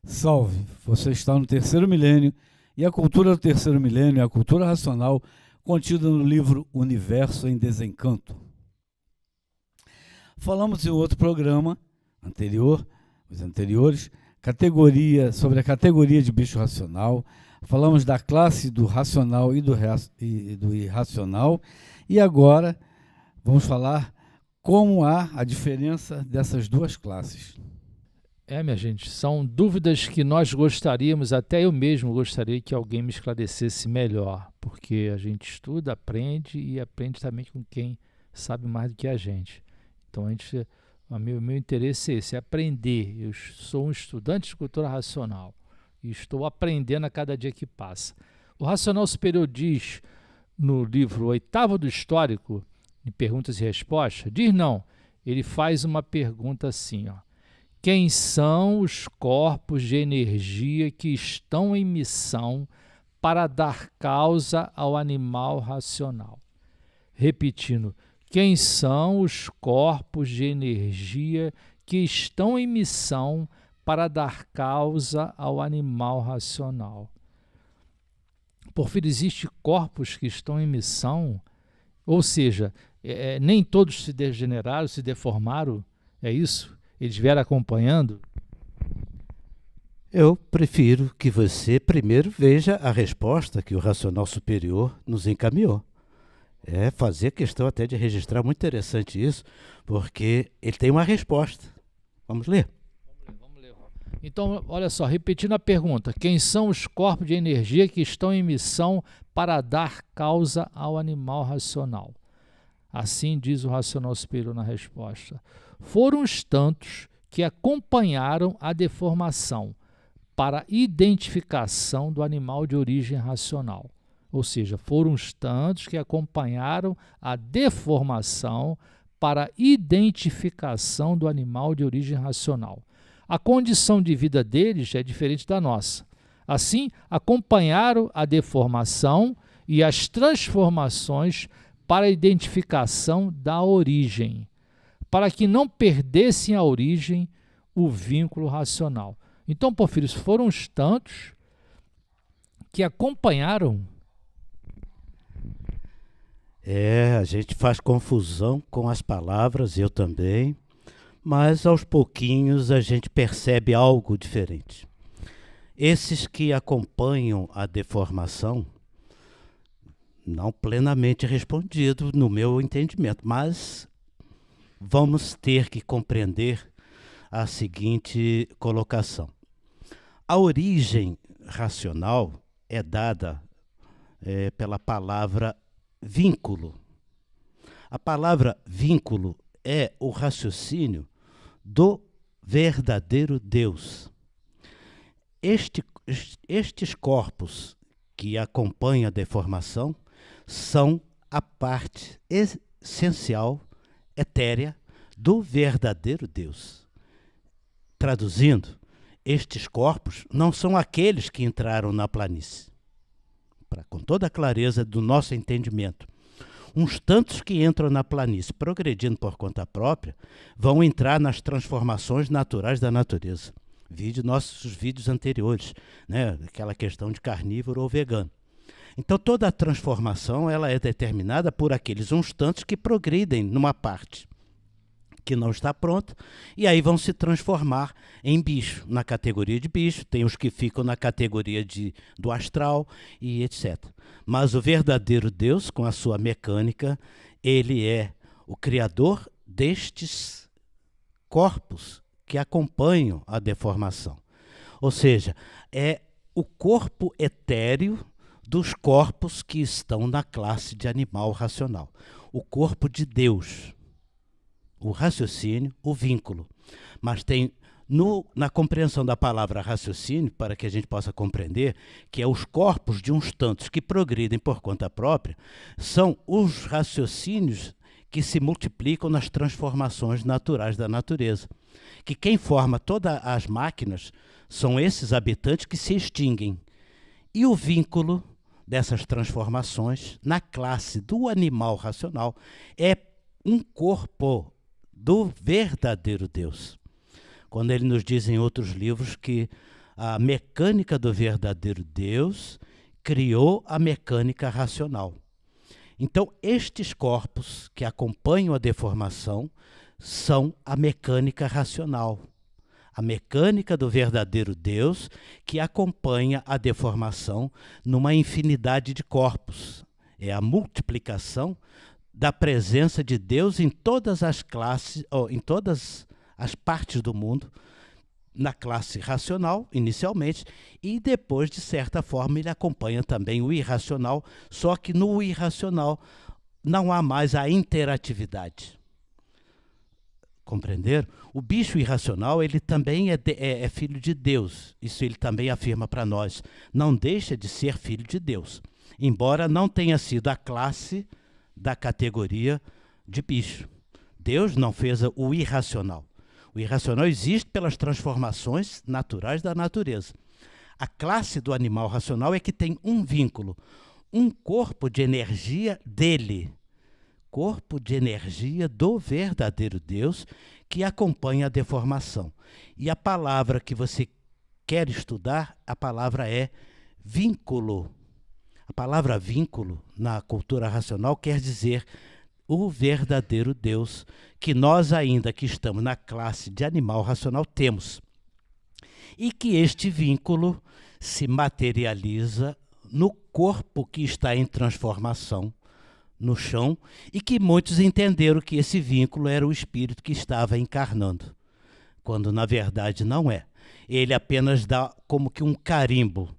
Salve! Você está no terceiro milênio e a cultura do terceiro milênio é a cultura racional contida no livro Universo em Desencanto. Falamos em outro programa anterior, os anteriores, sobre a categoria de bicho racional, falamos da classe do racional e do irracional, e agora vamos falar como há a diferença dessas duas classes. Minha gente, são dúvidas que nós gostaríamos, até eu mesmo gostaria que alguém me esclarecesse melhor, porque a gente estuda, aprende e aprende também com quem sabe mais do que a gente. Então, meu interesse é esse, é aprender. Eu sou um estudante de cultura racional e estou aprendendo a cada dia que passa. O Racional Superior diz no livro Oitavo do Histórico, de Perguntas e Respostas, diz não, ele faz uma pergunta assim, ó. Quem são os corpos de energia que estão em missão para dar causa ao animal racional? Repetindo, quem são os corpos de energia que estão em missão para dar causa ao animal racional? Porfírio, existem corpos que estão em missão? Ou seja, nem todos se degeneraram, se deformaram? É isso? Eles vieram acompanhando? Eu prefiro que você primeiro veja a resposta que o Racional Superior nos encaminhou. É fazer questão até de registrar, muito interessante isso, porque ele tem uma resposta. Vamos ler? Vamos ler. Então, olha só, repetindo a pergunta, quem são os corpos de energia que estão em missão para dar causa ao animal racional? Assim diz o Racional Superior na resposta. Foram os tantos que acompanharam a deformação para identificação do animal de origem racional. Ou seja, foram os tantos que acompanharam a deformação para identificação do animal de origem racional. A condição de vida deles é diferente da nossa. Assim, acompanharam a deformação e as transformações para a identificação da origem, para que não perdessem a origem, o vínculo racional. Então, Porfírio, foram os tantos que acompanharam. A gente faz confusão com as palavras, eu também, mas aos pouquinhos a gente percebe algo diferente. Esses que acompanham a deformação, não plenamente respondido no meu entendimento, mas vamos ter que compreender a seguinte colocação. A origem racional é dada pela palavra vínculo. A palavra vínculo é o raciocínio do verdadeiro Deus. Estes corpos que acompanham a deformação são a parte essencial, etérea, do verdadeiro Deus. Traduzindo, estes corpos não são aqueles que entraram na planície. Com toda a clareza do nosso entendimento, uns tantos que entram na planície progredindo por conta própria vão entrar nas transformações naturais da natureza. Vide nossos vídeos anteriores, né? Aquela questão de carnívoro ou vegano. Então toda a transformação ela é determinada por aqueles uns tantos que progridem numa parte que não está pronta, e aí vão se transformar em bicho, na categoria de bicho, tem os que ficam na categoria do astral e etc. Mas o verdadeiro Deus, com a sua mecânica, ele é o criador destes corpos que acompanham a deformação. Ou seja, é o corpo etéreo dos corpos que estão na classe de animal racional. O corpo de Deus. O raciocínio, o vínculo. Mas tem, na compreensão da palavra raciocínio, para que a gente possa compreender, que é os corpos de uns tantos que progridem por conta própria, são os raciocínios que se multiplicam nas transformações naturais da natureza. Que quem forma todas as máquinas são esses habitantes que se extinguem. E o vínculo dessas transformações na classe do animal racional é um corpo do verdadeiro Deus. Quando ele nos diz em outros livros que A mecânica do verdadeiro Deus criou a mecânica racional. Então, estes corpos que acompanham a deformação são a mecânica racional. A mecânica do verdadeiro Deus que acompanha a deformação numa infinidade de corpos. É a multiplicação da presença de Deus em todas as classes, ou em todas as partes do mundo, na classe racional, inicialmente, e depois, de certa forma, ele acompanha também o irracional, só que no irracional não há mais a interatividade. Compreenderam? O bicho irracional, ele também é filho de Deus. Isso ele também afirma para nós. Não deixa de ser filho de Deus, embora não tenha sido a classe da categoria de bicho. Deus não fez o irracional. O irracional existe pelas transformações naturais da natureza. A classe do animal racional é que tem um vínculo, um corpo de energia dele, corpo de energia do verdadeiro Deus que acompanha a deformação. E a palavra que você quer estudar, a palavra é vínculo. A palavra vínculo, na cultura racional, quer dizer o verdadeiro Deus, que nós ainda que estamos na classe de animal racional temos. E que este vínculo se materializa no corpo que está em transformação, no chão, e que muitos entenderam que esse vínculo era o espírito que estava encarnando, quando na verdade não é. Ele apenas dá como que um carimbo.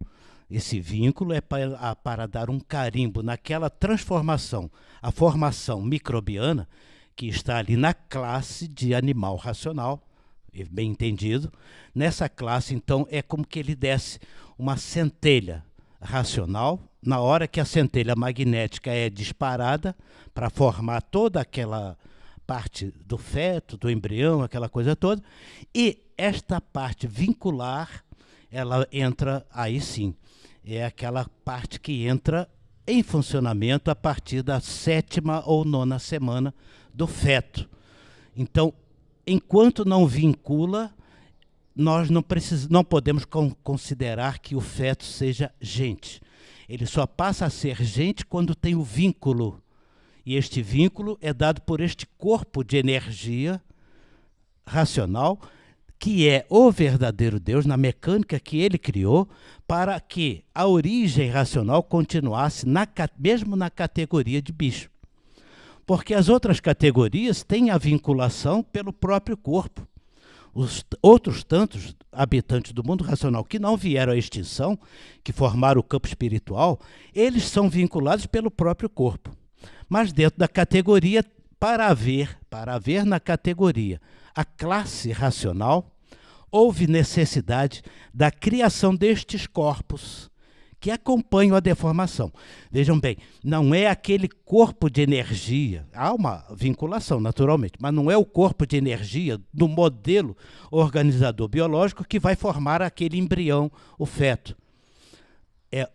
Esse vínculo é para dar um carimbo naquela transformação, a formação microbiana que está ali na classe de animal racional, bem entendido. Nessa classe, então, é como que ele desse uma centelha racional, na hora que a centelha magnética é disparada para formar toda aquela parte do feto, do embrião, aquela coisa toda, e esta parte vincular, ela entra aí sim. É aquela parte que entra em funcionamento a partir da 7ª ou 9ª semana do feto. Então, enquanto não vincula, nós não podemos considerar que o feto seja gente. Ele só passa a ser gente quando tem o vínculo. E este vínculo é dado por este corpo de energia racional, que é o verdadeiro Deus, na mecânica que ele criou, para que a origem racional continuasse mesmo na categoria de bicho. Porque as outras categorias têm a vinculação pelo próprio corpo. Os outros tantos habitantes do mundo racional que não vieram à extinção, que formaram o campo espiritual, eles são vinculados pelo próprio corpo. Mas dentro da categoria, para haver na categoria a classe racional, houve necessidade da criação destes corpos que acompanham a deformação. Vejam bem, não é aquele corpo de energia, há uma vinculação naturalmente, mas não é o corpo de energia do modelo organizador biológico que vai formar aquele embrião, o feto. É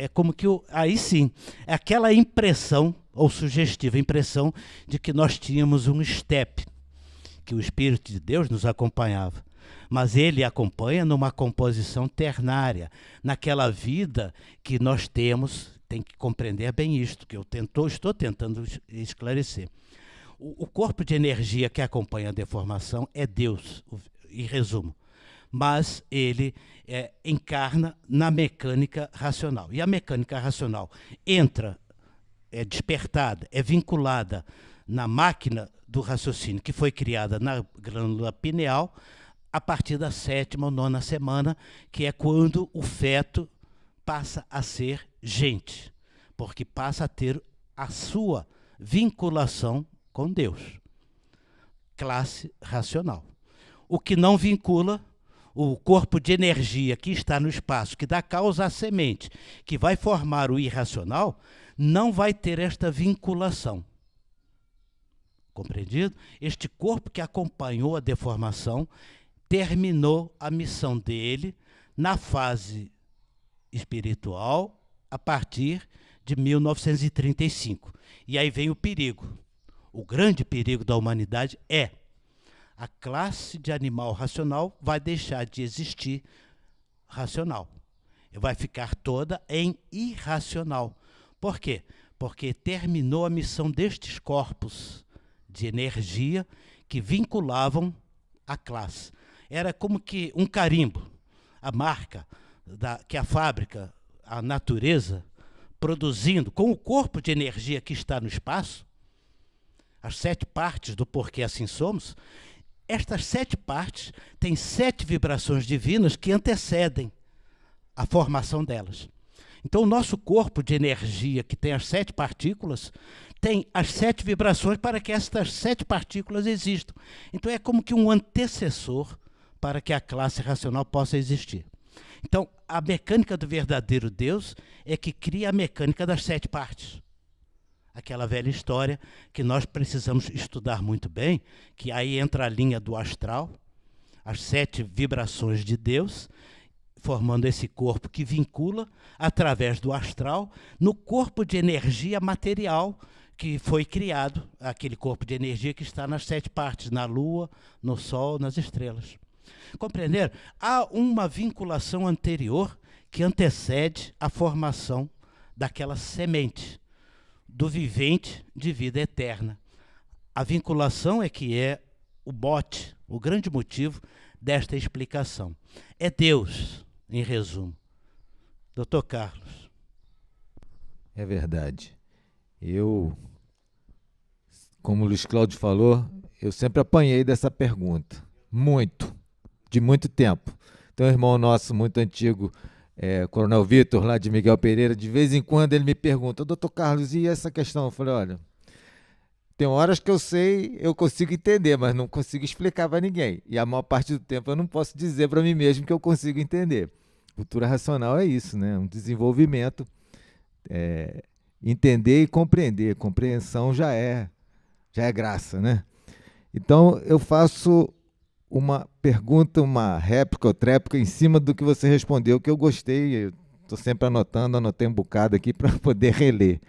como que, aí sim, é aquela impressão, ou sugestiva impressão, de que nós tínhamos um estepe, que o Espírito de Deus nos acompanhava. Mas ele acompanha numa composição ternária, naquela vida que nós temos, tem que compreender bem isto, que eu estou tentando esclarecer. O corpo de energia que acompanha a deformação é Deus, em resumo. Mas ele encarna na mecânica racional. E a mecânica racional entra, é despertada, é vinculada na máquina do raciocínio que foi criada na glândula pineal a partir da 7ª ou 9ª semana, que é quando o feto passa a ser gente, porque passa a ter a sua vinculação com Deus. Classe racional. O que não vincula, o corpo de energia que está no espaço, que dá causa à semente, que vai formar o irracional, não vai ter esta vinculação. Compreendido? Este corpo que acompanhou a deformação terminou a missão dele na fase espiritual a partir de 1935. E aí vem o perigo. O grande perigo da humanidade é a classe de animal racional vai deixar de existir racional. Vai ficar toda em irracional. Por quê? Porque terminou a missão destes corpos de energia que vinculavam a classe. Era como que um carimbo, a marca que a fábrica, a natureza, produzindo com o corpo de energia que está no espaço, as 7 partes do porquê assim somos, estas 7 partes têm 7 vibrações divinas que antecedem a formação delas. Então, o nosso corpo de energia, que tem as 7 partículas, tem as 7 vibrações para que estas 7 partículas existam. Então, é como que um antecessor para que a classe racional possa existir. Então, a mecânica do verdadeiro Deus é que cria a mecânica das 7 partes. Aquela velha história que nós precisamos estudar muito bem, que aí entra a linha do astral, as 7 vibrações de Deus, formando esse corpo que vincula, através do astral, no corpo de energia material que foi criado, aquele corpo de energia que está nas 7 partes, na Lua, no Sol, nas estrelas. Compreenderam? Há uma vinculação anterior que antecede a formação daquela semente, do vivente de vida eterna. A vinculação é que é o mote, o grande motivo desta explicação. É Deus, em resumo. Dr. Carlos. É verdade. Como o Luiz Cláudio falou, eu sempre apanhei dessa pergunta. De muito tempo. Tem um irmão nosso muito antigo, Coronel Vitor, lá de Miguel Pereira, de vez em quando ele me pergunta, doutor Carlos, e essa questão? Eu falei, olha, tem horas que eu sei, eu consigo entender, mas não consigo explicar para ninguém. E a maior parte do tempo eu não posso dizer para mim mesmo que eu consigo entender. Cultura racional é isso, né? Um desenvolvimento, entender e compreender. Compreensão já é graça, né? Então, eu faço uma pergunta, uma réplica ou tréplica em cima do que você respondeu, que eu gostei, estou sempre anotei um bocado aqui para poder reler.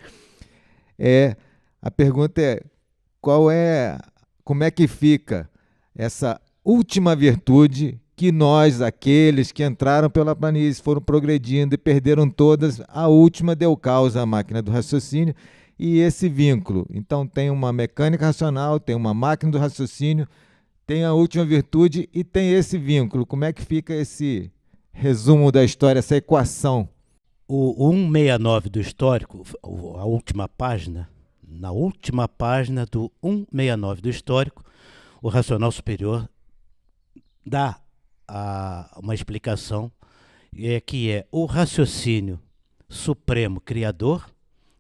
A pergunta é, como é que fica essa última virtude que nós, aqueles que entraram pela planície, foram progredindo e perderam todas, a última deu causa à máquina do raciocínio e esse vínculo. Então tem uma mecânica racional, tem uma máquina do raciocínio, tem a última virtude e tem esse vínculo. Como é que fica esse resumo da história, essa equação? O 169 do histórico, a última página, na última página do 169 do histórico, o racional superior dá uma explicação que é o raciocínio supremo criador,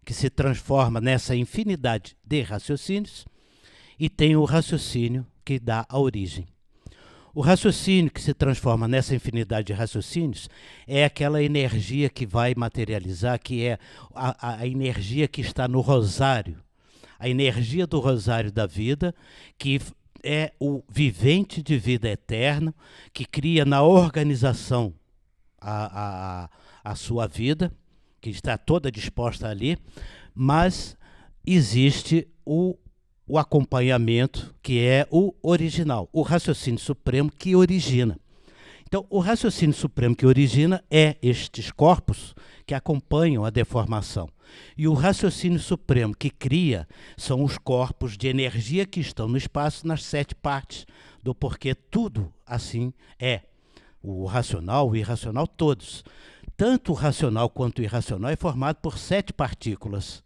que se transforma nessa infinidade de raciocínios, e tem o raciocínio que dá a origem. O raciocínio que se transforma nessa infinidade de raciocínios é aquela energia que vai materializar, que é a energia que está no rosário, a energia do rosário da vida, que é o vivente de vida eterna, que cria na organização a sua vida, que está toda disposta ali, mas existe o acompanhamento, que é o original, o raciocínio supremo que origina. Então, o raciocínio supremo que origina é estes corpos que acompanham a deformação. E o raciocínio supremo que cria são os corpos de energia que estão no espaço nas 7 partes do porquê tudo assim é. O racional, o irracional, todos. Tanto o racional quanto o irracional é formado por 7 partículas,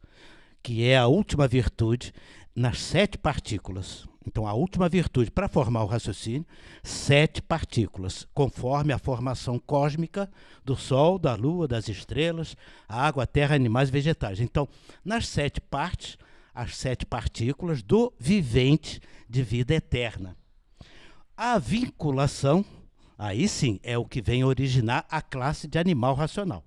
que é a última virtude nas 7 partículas. Então, a última virtude para formar o raciocínio, 7 partículas, conforme a formação cósmica do Sol, da Lua, das estrelas, a água, a terra, animais e vegetais. Então, nas 7 partes, as 7 partículas do vivente de vida eterna. A vinculação, aí sim, é o que vem originar a classe de animal racional,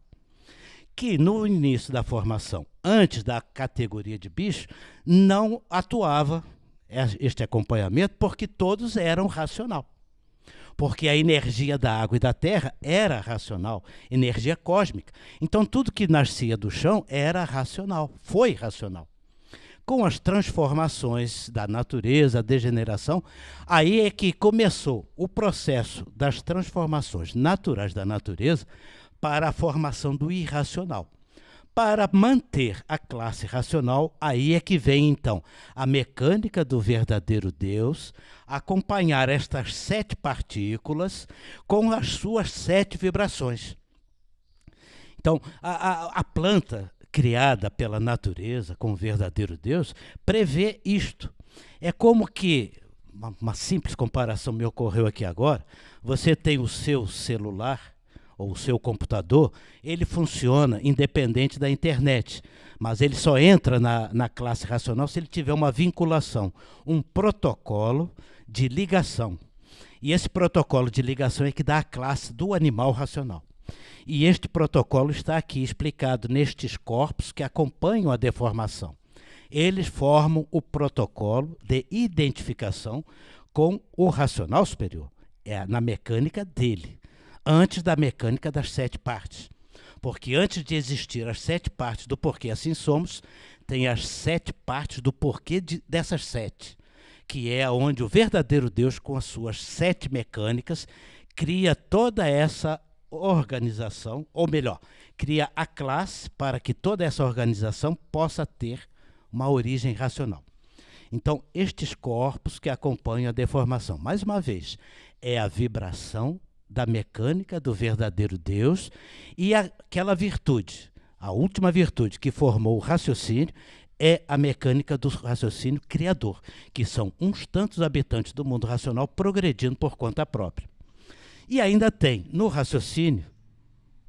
que no início da formação, antes da categoria de bicho, não atuava este acompanhamento porque todos eram racional. Porque a energia da água e da terra era racional, energia cósmica. Então tudo que nascia do chão era racional, foi racional. Com as transformações da natureza, a degeneração, aí é que começou o processo das transformações naturais da natureza para a formação do irracional. Para manter a classe racional, aí é que vem, então, a mecânica do verdadeiro Deus, acompanhar estas 7 partículas com as suas 7 vibrações. Então, a planta criada pela natureza com o verdadeiro Deus prevê isto. É como que, uma simples comparação me ocorreu aqui agora, você tem o seu celular, ou o seu computador, ele funciona independente da internet, mas ele só entra na classe racional se ele tiver uma vinculação, um protocolo de ligação. E esse protocolo de ligação é que dá a classe do animal racional. E este protocolo está aqui explicado nestes corpos que acompanham a deformação. Eles formam o protocolo de identificação com o racional superior, na mecânica dele, antes da mecânica das 7 partes. Porque antes de existir as 7 partes do porquê assim somos, tem as 7 partes do porquê dessas 7, que é onde o verdadeiro Deus, com as suas 7 mecânicas, cria toda essa organização, ou melhor, cria a classe para que toda essa organização possa ter uma origem racional. Então, estes corpos que acompanham a deformação, mais uma vez, é a vibração da mecânica do verdadeiro Deus e aquela virtude, a última virtude que formou o raciocínio, é a mecânica do raciocínio criador, que são uns tantos habitantes do mundo racional progredindo por conta própria. E ainda tem, no raciocínio,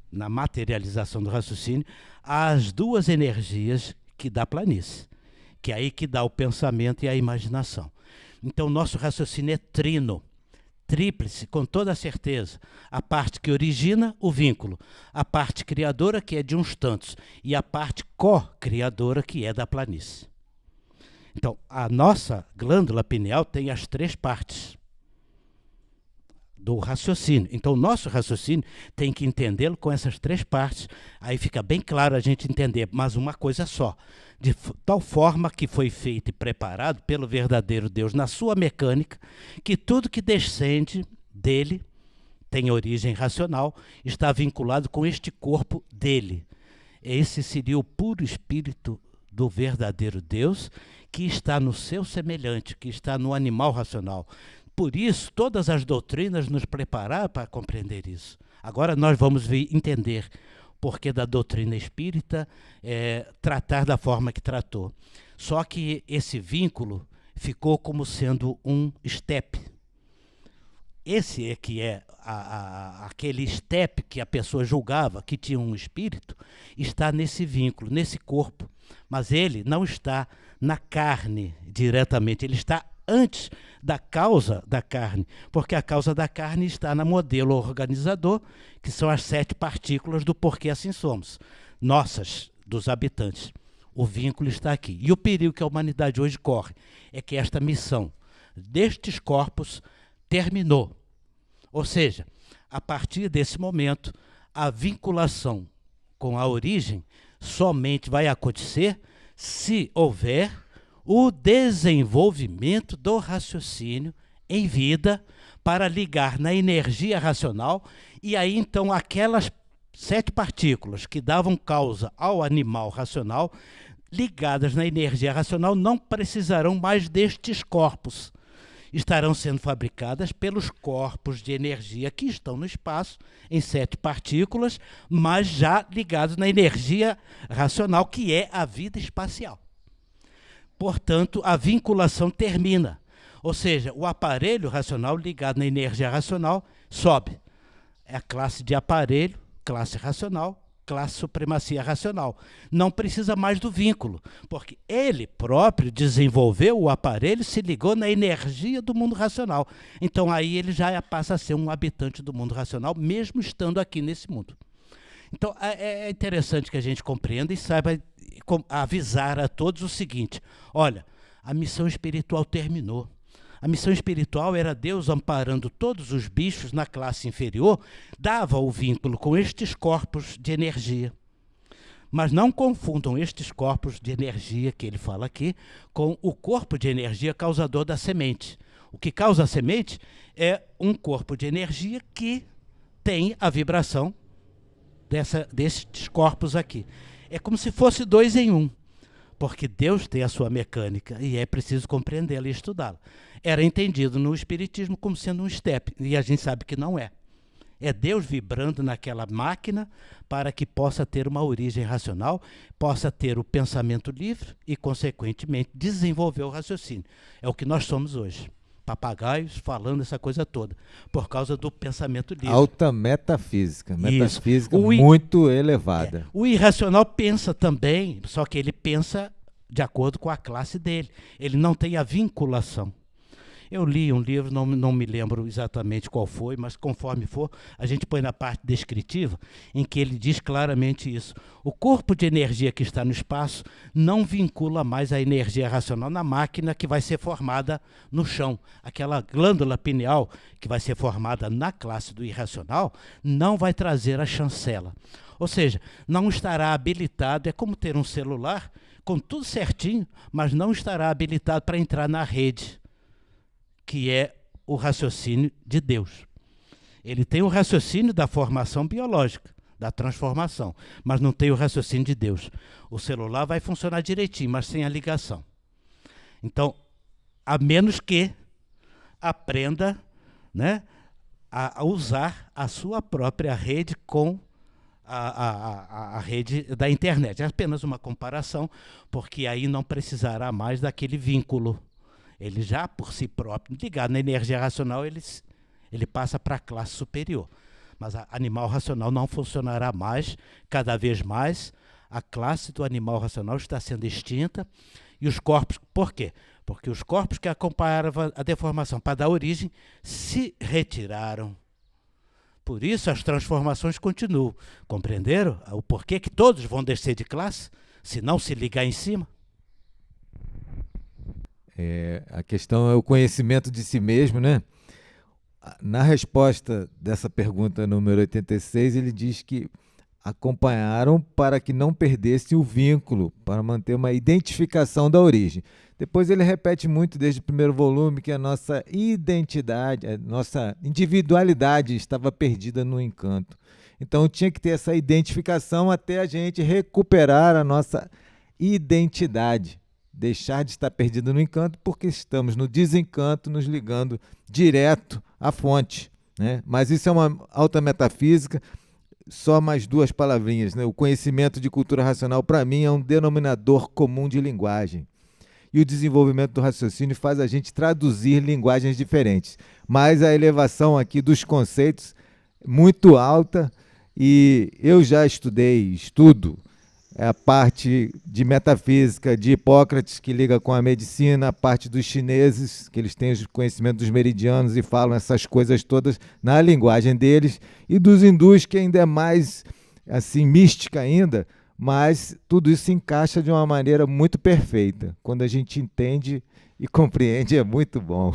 na materialização do raciocínio, as 2 energias que dá a planície, que é aí que dá o pensamento e a imaginação. Então, nosso raciocínio é trino, tríplice, com toda certeza. A parte que origina o vínculo, a parte criadora, que é de uns tantos, e a parte co-criadora, que é da planície. Então, a nossa glândula pineal tem as 3 partes do raciocínio. Então, o nosso raciocínio tem que entendê-lo com essas 3 partes. Aí fica bem claro a gente entender, mas uma coisa só. De tal forma que foi feito e preparado pelo verdadeiro Deus na sua mecânica, que tudo que descende dele tem origem racional, está vinculado com este corpo dele. Esse seria o puro espírito do verdadeiro Deus, que está no seu semelhante, que está no animal racional. Por isso, todas as doutrinas nos prepararam para compreender isso. Agora nós vamos entender o porquê da doutrina espírita tratar da forma que tratou. Só que esse vínculo ficou como sendo um estepe. Esse é que é aquele estepe que a pessoa julgava que tinha um espírito, está nesse vínculo, nesse corpo. Mas ele não está na carne diretamente, ele está antes da causa da carne, porque a causa da carne está no modelo organizador, que são as 7 partículas do porquê assim somos, nossas, dos habitantes. O vínculo está aqui. E o perigo que a humanidade hoje corre é que esta missão destes corpos terminou. Ou seja, a partir desse momento, a vinculação com a origem somente vai acontecer se houver o desenvolvimento do raciocínio em vida para ligar na energia racional, e aí então aquelas 7 partículas que davam causa ao animal racional, ligadas na energia racional, não precisarão mais destes corpos. Estarão sendo fabricadas pelos corpos de energia que estão no espaço, em 7 partículas, mas já ligados na energia racional, que é a vida espacial. Portanto, a vinculação termina. Ou seja, o aparelho racional ligado na energia racional sobe. É a classe de aparelho, classe racional, classe supremacia racional. Não precisa mais do vínculo, porque ele próprio desenvolveu o aparelho, se ligou na energia do mundo racional. Então aí ele já passa a ser um habitante do mundo racional, mesmo estando aqui nesse mundo. Então é interessante que a gente compreenda e saiba avisar a todos o seguinte: olha, a missão espiritual terminou. A missão espiritual era Deus amparando todos os bichos na classe inferior, dava o vínculo com estes corpos de energia. Mas não confundam estes corpos de energia que ele fala aqui com o corpo de energia causador da semente. O que causa a semente é um corpo de energia que tem a vibração destes corpos aqui. É como se fosse 2 em 1, porque Deus tem a sua mecânica e é preciso compreendê-la e estudá-la. Era entendido no Espiritismo como sendo um step, e a gente sabe que não é. É Deus vibrando naquela máquina para que possa ter uma origem racional, possa ter o pensamento livre e, consequentemente, desenvolver o raciocínio. É o que nós somos hoje. Papagaios falando essa coisa toda, por causa do pensamento livre. Alta metafísica. Metafísica Isso. muito elevada. O irracional pensa também, só que ele pensa de acordo com a classe dele. Ele não tem a vinculação. Eu li um livro, não me lembro exatamente qual foi, mas conforme for, a gente põe na parte descritiva, em que ele diz claramente isso. O corpo de energia que está no espaço não vincula mais a energia racional na máquina que vai ser formada no chão. Aquela glândula pineal que vai ser formada na classe do irracional não vai trazer a chancela. Ou seja, não estará habilitado, é como ter um celular com tudo certinho, mas não estará habilitado para entrar na rede, que é o raciocínio de Deus. Ele tem o raciocínio da formação biológica, da transformação, mas não tem o raciocínio de Deus. O celular vai funcionar direitinho, mas sem a ligação. Então, a menos que aprenda, né, a usar a sua própria rede com a rede da internet. É apenas uma comparação, porque aí não precisará mais daquele vínculo. Ele já, por si próprio, ligado na energia racional, ele passa para a classe superior. Mas a animal racional não funcionará mais, cada vez mais. A classe do animal racional está sendo extinta. E os corpos, por quê? Porque os corpos que acompanhavam a deformação para dar origem se retiraram. Por isso as transformações continuam. Compreenderam o porquê que todos vão descer de classe, se não se ligar em cima? A questão é o conhecimento de si mesmo, né? Na resposta dessa pergunta número 86, ele diz que acompanharam para que não perdesse o vínculo, para manter uma identificação da origem. Depois ele repete muito desde o primeiro volume que a nossa identidade, a nossa individualidade estava perdida no encanto. Então tinha que ter essa identificação até a gente recuperar a nossa identidade. Deixar de estar perdido no encanto, porque estamos no desencanto, nos ligando direto à fonte, né? Mas isso é uma alta metafísica. Só mais 2 palavrinhas, né? O conhecimento de cultura racional, para mim, é um denominador comum de linguagem. E o desenvolvimento do raciocínio faz a gente traduzir linguagens diferentes. Mas a elevação aqui dos conceitos muito alta, e eu já estudo a parte de metafísica de Hipócrates, que liga com a medicina, a parte dos chineses, que eles têm o conhecimento dos meridianos e falam essas coisas todas na linguagem deles, e dos hindus, que ainda é mais assim, mística ainda, mas tudo isso se encaixa de uma maneira muito perfeita. Quando a gente entende e compreende, é muito bom.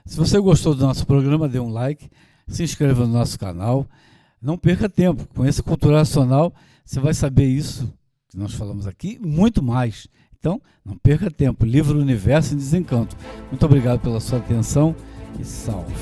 Se você gostou do nosso programa, dê um like, se inscreva no nosso canal. Não perca tempo, conheça a cultura racional, você vai saber isso que nós falamos aqui, muito mais. Então, não perca tempo, Livro Universo em Desencanto. Muito obrigado pela sua atenção e salve.